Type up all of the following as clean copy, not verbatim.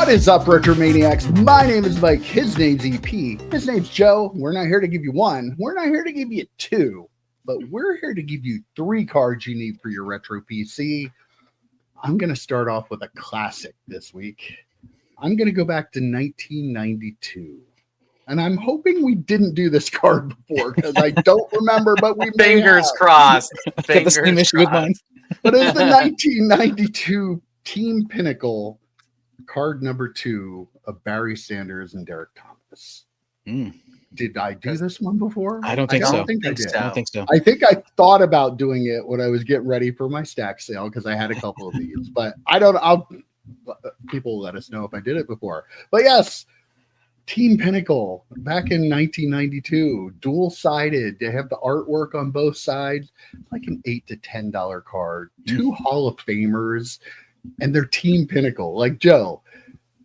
What is up, Retro Maniacs? My name is Mike. His name's EP. His name's Joe. We're not here to give you one. We're not here to give you two. But we're here to give you 3 cards you need for your retro PC. I'm going to start off with a classic this week. I'm going to go back to 1992. And I'm hoping we didn't do this card before because I don't remember, but we may Fingers have. crossed. Got the same issue with mine. But it's the 1992 Team Pinnacle card number 2 of Barry Sanders and Derek Thomas. Did I do this one before? I don't think so. I think I did. I don't think so. I think I thought about doing it when I was getting ready for my stack sale because I had a couple of these, but I don't. People let us know if I did it before. But yes, Team Pinnacle back in 1992, dual-sided. They have the artwork on both sides. It's like an $8 to $10 card. 2 Hall of Famers, and they're Team Pinnacle. Like Joe.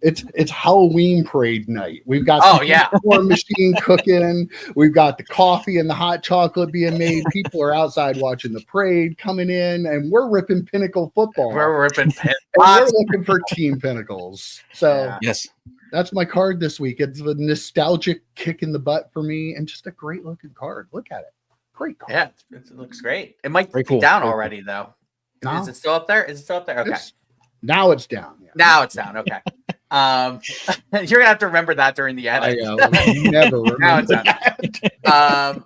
It's Halloween parade night. We've got the popcorn machine cooking. We've got the coffee and the hot chocolate being made. People are outside watching the parade coming in, and we're ripping Pinnacle football. We're ripping we're looking for Team Pinnacles. So yes, that's my card this week. It's a nostalgic kick in the butt for me, and just a great looking card. Look at it, great card. Yeah, it looks great. It might be cool. down already though. No. Is it still up there? Okay. Now it's down. Yeah. Now it's down. Okay. You're gonna have to remember that during the edit. I never remember. Now it's down.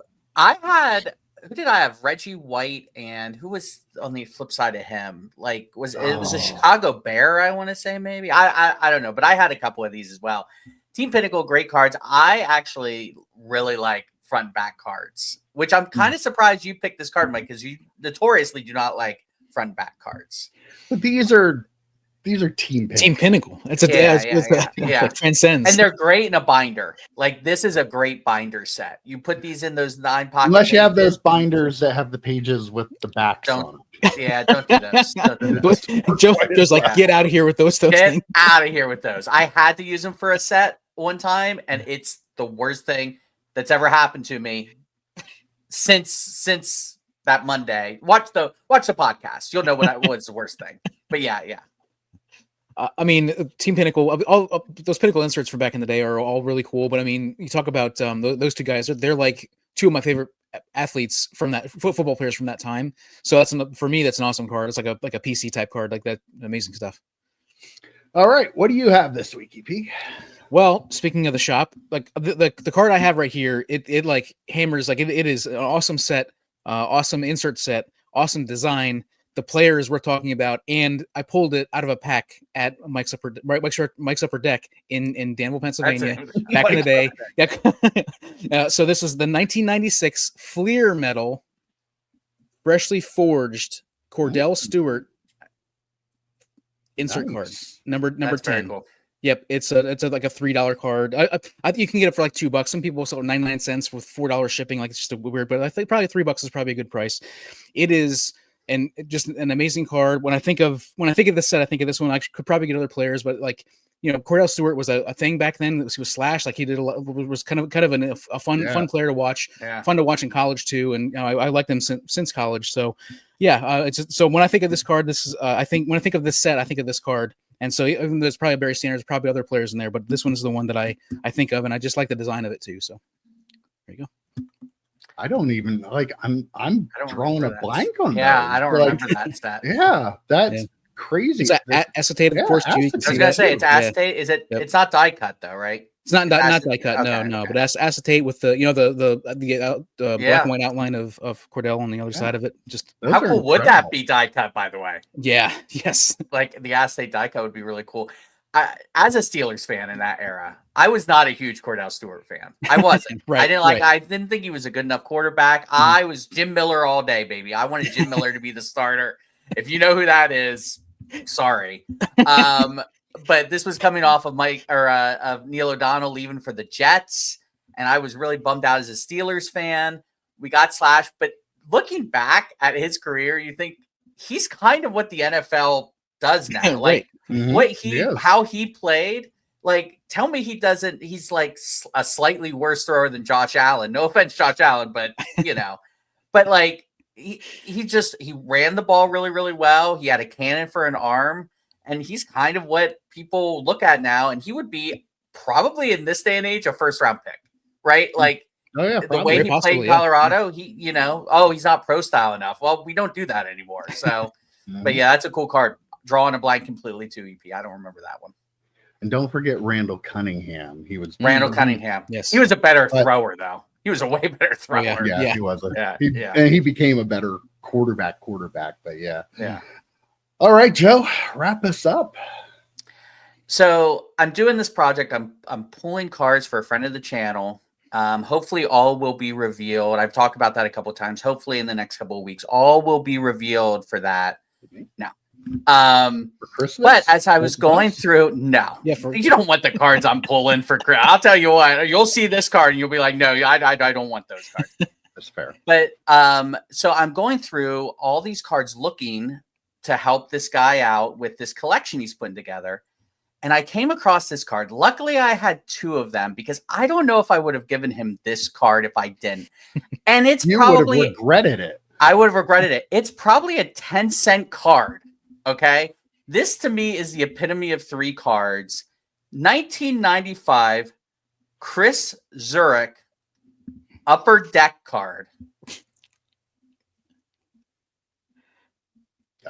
Who did I have? Reggie White, and who was on the flip side of him? Like, it was a Chicago Bear, I want to say, maybe. I don't know, but I had a couple of these as well. Team Pinnacle, great cards. I actually really like front and back cards, which I'm kind of surprised you picked this card, Mike, because you notoriously do not like front and back cards. But these are Team Pinnacle. Team Pinnacle. It's it transcends. And they're great in a binder. Like, this is a great binder set. You put these in those 9 pocket. Unless you have those binders that have the pages with the backs on them. Yeah, don't do those. Don't do those. Joe's like, get out of here with those Get things. out of here with those. I had to use them for a set one time, and it's the worst thing that's ever happened to me since that Monday. Watch the podcast. You'll know what's the worst thing. But yeah. I mean, Team Pinnacle, all those Pinnacle inserts from back in the day are all really cool. But I mean, you talk about those 2 guys, they're like 2 of my favorite athletes from that football players from that time. So for me, that's an awesome card. It's like a PC type card, like that. Amazing stuff. All right. What do you have this week, EP? Well, speaking of the shop, like the card I have right here, it like hammers, like it is an awesome set, awesome insert set, awesome design. The players we're talking about, and I pulled it out of a pack at Mike's Upper Deck in Danville, Pennsylvania, back in the day. So this is the 1996 Fleer Metal, freshly forged Cordell Stewart insert card, number 10. Cool. Yep, it's like a $3 card. I think you can get it for like $2. Some people sell 99 cents with $4 shipping. Like, it's just a weird, but I think probably $3 is probably a good price. It is. And just an amazing card. When I think of this set, I think of this one. I could probably get other players, but like, Cordell Stewart was a thing back then. He was Slash. Like, he did was kind of a fun player to watch. Yeah. Fun to watch in college too. And I liked him since college. So yeah, so when I think of this card, this is when I think of this set, I think of this card. And so even though there's probably Barry Sanders, probably other players in there, but this one is the one that I think of, and I just like the design of it too. So there you go. I don't even like. I'm drawing a blank on that. Yeah, I don't remember that stat. Yeah, that's crazy. It's acetate, of course. Acetate. I was gonna say it's acetate. Is it? Yep. It's not die cut though, right? It's not die cut. Okay, no. But acetate with the the black and white outline of Cordell on the other side of it. Just how cool would that be die cut? By the way. Yeah. Yes. Like the acetate die cut would be really cool. As a Steelers fan in that era, I was not a huge Cordell Stewart fan. I wasn't. Right, I didn't think he was a good enough quarterback. I was Jim Miller all day, baby. I wanted Jim Miller to be the starter. If you know who that is, sorry. But this was coming off of of Neil O'Donnell leaving for the Jets, and I was really bummed out as a Steelers fan. We got Slash, but looking back at his career, you think he's kind of what the NFL does now. Like how he played, like, tell me he's like a slightly worse thrower than Josh Allen. No offense, Josh Allen, but but like he ran the ball really, really well. He had a cannon for an arm. and he's kind of what people look at now, and he would be probably in this day and age a first round pick, right? Like the way he played Colorado, he's not pro style enough. Well, we don't do that anymore. So, but yeah, that's a cool card. Drawing a blank completely to EP. I don't remember that one. And don't forget Randall Cunningham. He was Randall Cunningham. Yes, he was a better thrower though. He was a way better thrower. Yeah, he was. Yeah. And he became a better quarterback. But yeah. All right, Joe, wrap us up. So I'm doing this project. I'm pulling cards for a friend of the channel. Hopefully all will be revealed. I've talked about that a couple of times. Hopefully in the next couple of weeks, all will be revealed for that. Now, for Christmas? But as I was going through, you don't want the cards I'm pulling for Christmas. I'll tell you what, you'll see this card and you'll be like, no, I don't want those cards. That's fair. But so I'm going through all these cards looking to help this guy out with this collection he's putting together. And I came across this card. Luckily, I had two of them because I don't know if I would have given him this card if I didn't. And it's probably would have regretted it. I would have regretted it. It's probably a 10-cent card. Okay. This to me is the epitome of three cards. 1995 Chris Zurich Upper Deck card.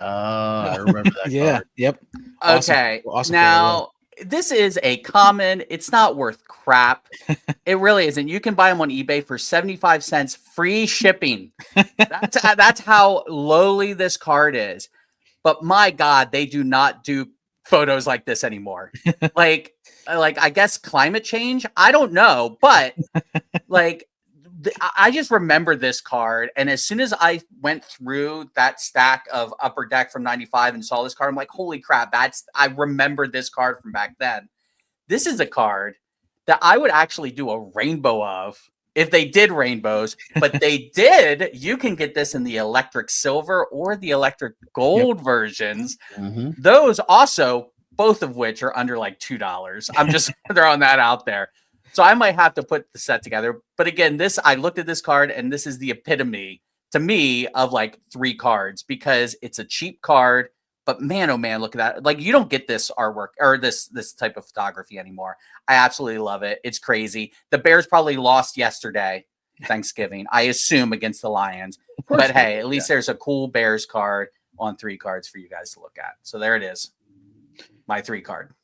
I remember that. Card. Yep. Okay. Awesome now, this is a common. It's not worth crap. It really isn't. You can buy them on eBay for 75 cents, free shipping. That's how lowly this card is. But my God, they do not do photos like this anymore. like I guess climate change. I don't know, but I just remember this card, and as soon as I went through that stack of Upper Deck from 95 and saw this card, I'm like, holy crap, I remember this card from back then. This is a card that I would actually do a rainbow of if they did rainbows, but they did. You can get this in the electric silver or the electric gold versions. Mm-hmm. Those also, both of which are under like $2. I'm just throwing that out there. So I might have to put the set together. But again, I looked at this card and this is the epitome to me of like three cards because it's a cheap card, but man, oh man, look at that. Like you don't get this artwork or this type of photography anymore. I absolutely love it. It's crazy. The Bears probably lost yesterday, Thanksgiving, I assume against the Lions, but hey, at least there's a cool Bears card on three cards for you guys to look at. So there it is. My three card.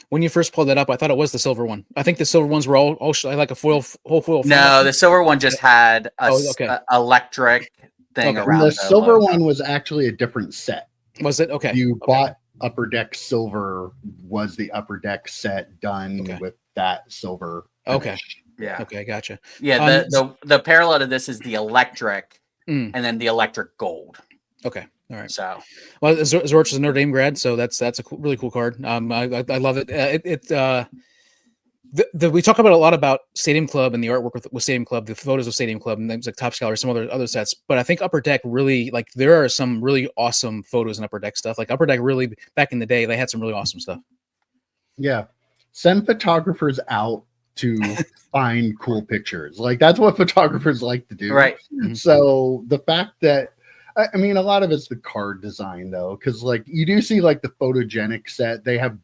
When you first pulled that up, I thought it was the silver one. I think the silver ones were all like a whole foil. No, the silver one just had a electric thing around. The silver one was actually a different set. Was it? Okay. You bought Upper Deck Silver, was the Upper Deck set done with that silver finish. Okay. Yeah. Okay, gotcha. Yeah, the parallel to this is the electric and then the electric gold. Okay. All right. So, well, Zorch is a Notre Dame grad, so that's a really cool card. I love it. We talk about a lot about Stadium Club and the artwork with Stadium Club, the photos of Stadium Club, and things like Top Scholar, some other sets. But I think Upper Deck really, like, there are some really awesome photos in Upper Deck stuff. Like Upper Deck really, back in the day, they had some really awesome stuff. Yeah, send photographers out to find cool pictures. Like that's what photographers like to do. Right. So the fact that, I mean, a lot of it's the card design though, because like you do see like the photogenic set, they have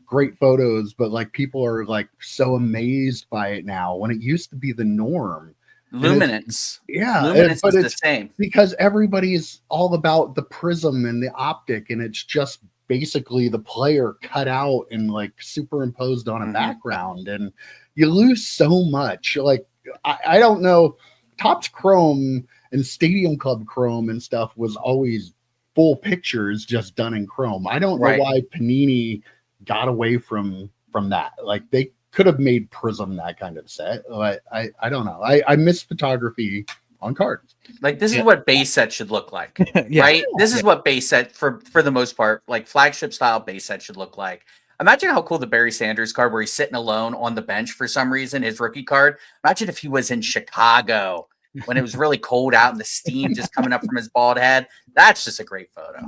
great photos, but like people are like so amazed by it now when it used to be the norm. Luminance. Luminance is the same because everybody's all about the prism and the optic, and it's just basically the player cut out and like superimposed on a background, and you lose so much. Like I don't know, Topps Chrome and Stadium Club Chrome and stuff was always full pictures just done in Chrome. I don't know why Panini got away from that. Like they could have made Prism that kind of set, but I don't know. I miss photography on cards. Like this is what base set should look like, right? This is what base set for the most part, like flagship style base set should look like. Imagine how cool the Barry Sanders card where he's sitting alone on the bench for some reason, his rookie card. Imagine if he was in Chicago when it was really cold out and the steam just coming up from his bald head. That's just a great photo.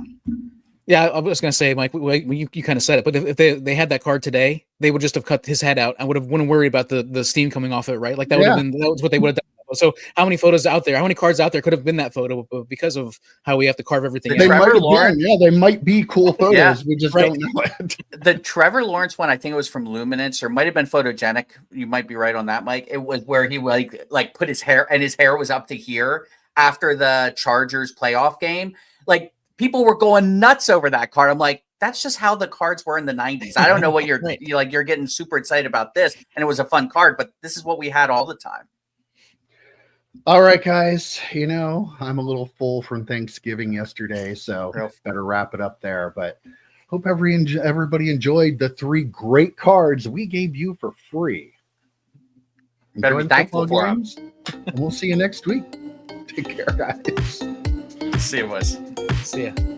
Yeah, I was going to say, Mike, you kind of said it, but if they had that card today, they would just have cut his head out. I wouldn't worry about the steam coming off it, right? Like that would have been, that was what they would have done So how many photos out there? How many cards out there could have been that photo, but because of how we have to carve everything The They out? Trevor might have Lawrence- been, yeah, they might be cool photos. Yeah. We just Right. don't know it. The Trevor Lawrence one, I think it was from Luminance, or might have been Photogenic. You might be right on that, Mike. It was where he like put his hair, and his hair was up to here after the Chargers playoff game. Like, people were going nuts over that card. I'm like, that's just how the cards were in the 90s. I don't know what you're Right. you're getting super excited about this, and it was a fun card, but this is what we had all the time. All right, guys. I'm a little full from Thanksgiving yesterday, so Real. better wrap it up there. But hope everybody enjoyed the 3 great cards we gave you for free. Better be Enjoy the thankful football for 'em. games, and we'll see you next week. Take care, guys. See you, boys. See ya.